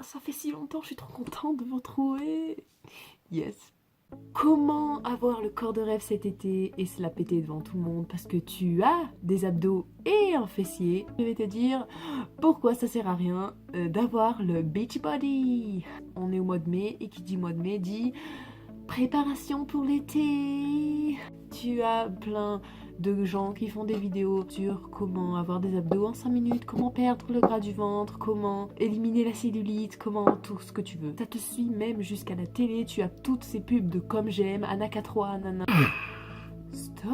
ça fait si longtemps, je suis trop contente de vous retrouver. Yes. Comment avoir le corps de rêve cet été et se la péter devant tout le monde parce que tu as des abdos et un fessier? Je vais te dire pourquoi ça sert à rien d'avoir le beach body. On est au mois de mai et qui dit mois de mai dit préparation pour l'été. Tu as plein de gens qui font des vidéos sur comment avoir des abdos en 5 minutes, comment perdre le gras du ventre, comment éliminer la cellulite, comment tout ce que tu veux. Ça te suit même jusqu'à la télé, tu as toutes ces pubs de Comme J'aime, Anna 3, nana. Stop.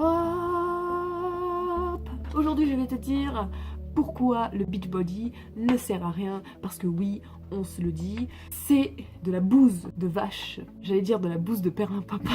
Aujourd'hui je vais te dire pourquoi le beachbody ne sert à rien, parce que oui, on se le dit, c'est de la bouse de vache, j'allais dire de la bouse de perrin papa.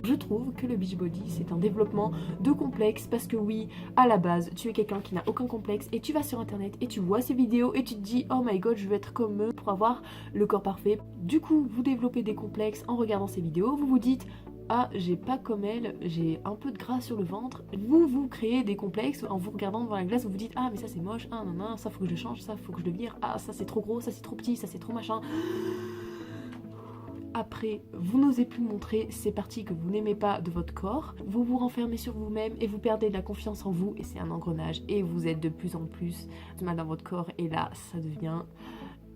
Je trouve que le beachbody c'est un développement de complexe, parce que oui, à la base, tu es quelqu'un qui n'a aucun complexe et tu vas sur internet et tu vois ces vidéos et tu te dis oh my god, je veux être comme eux pour avoir le corps parfait. Du coup, vous développez des complexes en regardant ces vidéos, vous vous dites ah, j'ai pas comme elle, j'ai un peu de gras sur le ventre. Vous créez des complexes en vous regardant devant la glace, vous vous dites ah mais ça c'est moche, ah non non, ça faut que je change, ça faut que je le vire, ah ça c'est trop gros, ça c'est trop petit, ça c'est trop machin. Après, vous n'osez plus montrer ces parties que vous n'aimez pas de votre corps, vous vous renfermez sur vous-même et vous perdez de la confiance en vous et c'est un engrenage et vous êtes de plus en plus mal dans votre corps et là ça devient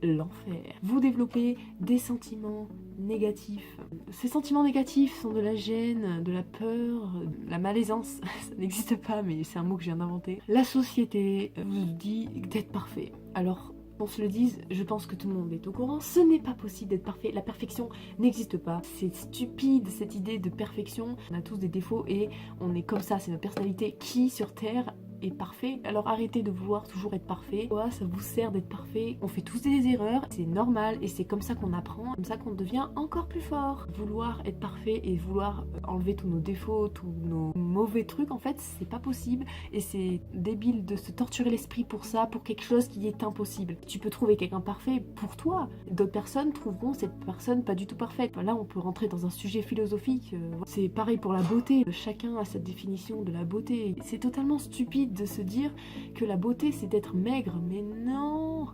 l'enfer. Vous développez des sentiments négatifs. Ces sentiments négatifs sont de la gêne, de la peur, de la malaisance. Ça n'existe pas, mais c'est un mot que je viens d'inventer. La société vous dit d'être parfait. Alors, qu'on se le dise, je pense que tout le monde est au courant. Ce n'est pas possible d'être parfait. La perfection n'existe pas. C'est stupide cette idée de perfection. On a tous des défauts et on est comme ça. C'est notre personnalité. Qui sur Terre est parfait? Alors arrêtez de vouloir toujours être parfait. Ouais, ça vous sert d'être parfait. On fait tous des erreurs, c'est normal et c'est comme ça qu'on apprend, comme ça qu'on devient encore plus fort. Vouloir être parfait et vouloir enlever tous nos défauts, tous nos mauvais trucs, en fait, c'est pas possible et c'est débile de se torturer l'esprit pour ça, pour quelque chose qui est impossible. Tu peux trouver quelqu'un parfait pour toi. D'autres personnes trouveront cette personne pas du tout parfaite. Là, on peut rentrer dans un sujet philosophique. C'est pareil pour la beauté. Chacun a sa définition de la beauté. C'est totalement stupide de se dire que la beauté c'est d'être maigre, mais non,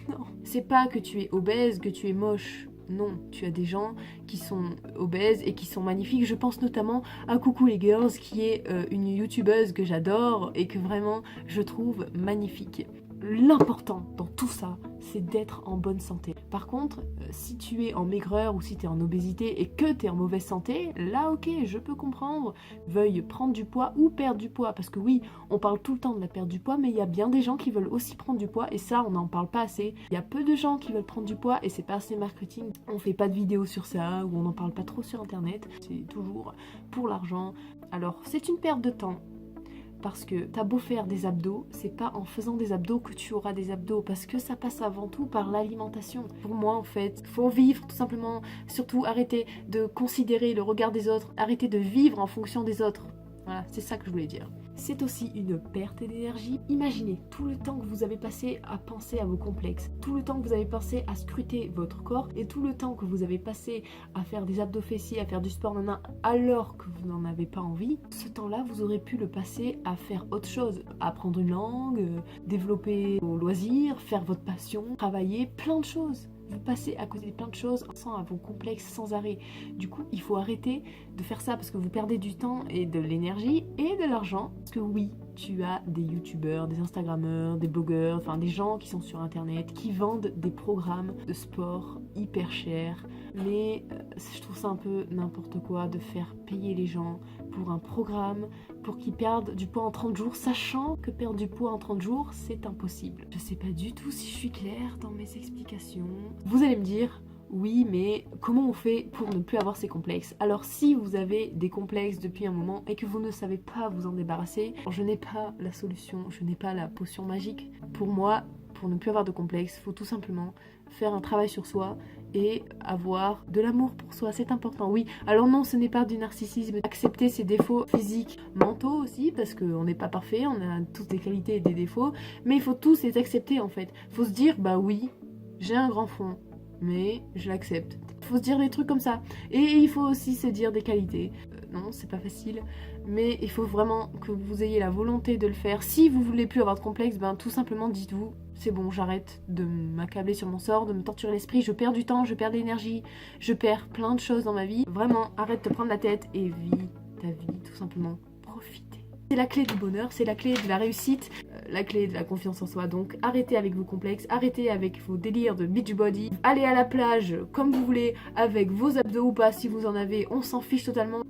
non. C'est pas que tu es obèse, que tu es moche. Non, tu as des gens qui sont obèses et qui sont magnifiques. Je pense notamment à Coucou les Girls, qui est une youtubeuse que j'adore et que vraiment je trouve magnifique. L'important dans tout ça, c'est d'être en bonne santé. Par contre, si tu es en maigreur ou si tu es en obésité et que tu es en mauvaise santé, là ok, je peux comprendre, veuille prendre du poids ou perdre du poids. Parce que oui, on parle tout le temps de la perte du poids, mais il y a bien des gens qui veulent aussi prendre du poids et ça, on n'en parle pas assez. Il y a peu de gens qui veulent prendre du poids et c'est pas assez marketing. On fait pas de vidéos sur ça ou on n'en parle pas trop sur internet. C'est toujours pour l'argent. Alors, c'est une perte de temps. Parce que t'as beau faire des abdos, c'est pas en faisant des abdos que tu auras des abdos, parce que ça passe avant tout par l'alimentation. Pour moi en fait, faut vivre tout simplement, surtout arrêter de considérer le regard des autres, arrêter de vivre en fonction des autres. Voilà, c'est ça que je voulais dire. C'est aussi une perte d'énergie. Imaginez tout le temps que vous avez passé à penser à vos complexes, tout le temps que vous avez passé à scruter votre corps et tout le temps que vous avez passé à faire des abdos fessiers, à faire du sport alors que vous n'en avez pas envie. Ce temps-là, vous aurez pu le passer à faire autre chose, apprendre une langue, développer vos loisirs, faire votre passion, travailler, plein de choses. Vous passez à côté de plein de choses sans à vos complexes sans arrêt. Du coup, il faut arrêter de faire ça parce que vous perdez du temps et de l'énergie et de l'argent. Parce que oui, tu as des youtubeurs, des instagrammeurs, des blogueurs, enfin des gens qui sont sur internet, qui vendent des programmes de sport hyper chers. Mais je trouve ça un peu n'importe quoi de faire payer les gens pour un programme, pour qu'ils perdent du poids en 30 jours, sachant que perdre du poids en 30 jours, c'est impossible. Je sais pas du tout si je suis claire dans mes explications. Vous allez me dire, oui, mais comment on fait pour ne plus avoir ces complexes? Alors si vous avez des complexes depuis un moment et que vous ne savez pas vous en débarrasser, je n'ai pas la solution, je n'ai pas la potion magique. Pour moi, pour ne plus avoir de complexes, il faut tout simplement faire un travail sur soi et avoir de l'amour pour soi, c'est important, oui. Alors non, ce n'est pas du narcissisme, accepter ses défauts physiques, mentaux aussi, parce qu'on n'est pas parfait, on a tous des qualités et des défauts, mais il faut tous les accepter en fait. Il faut se dire, bah oui, j'ai un grand front, mais je l'accepte. Il faut se dire des trucs comme ça. Et il faut aussi se dire des qualités. Non, c'est pas facile, mais il faut vraiment que vous ayez la volonté de le faire. Si vous voulez plus avoir de complexe, ben tout simplement dites-vous, C'est bon, j'arrête de m'accabler sur mon sort, de me torturer l'esprit, je perds du temps, je perds de l'énergie, je perds plein de choses dans ma vie. Vraiment, arrête de te prendre la tête et vis ta vie, tout simplement. Profitez. C'est la clé du bonheur, c'est la clé de la réussite, la clé de la confiance en soi. Donc arrêtez avec vos complexes, arrêtez avec vos délires de beach body. Allez à la plage comme vous voulez, avec vos abdos ou pas si vous en avez, on s'en fiche totalement.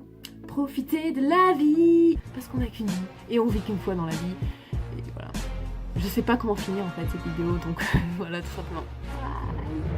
Profitez de la vie, parce qu'on n'a qu'une vie et on vit qu'une fois dans la vie. Et voilà. Je sais pas comment finir en fait cette vidéo, donc voilà tout simplement. Bye.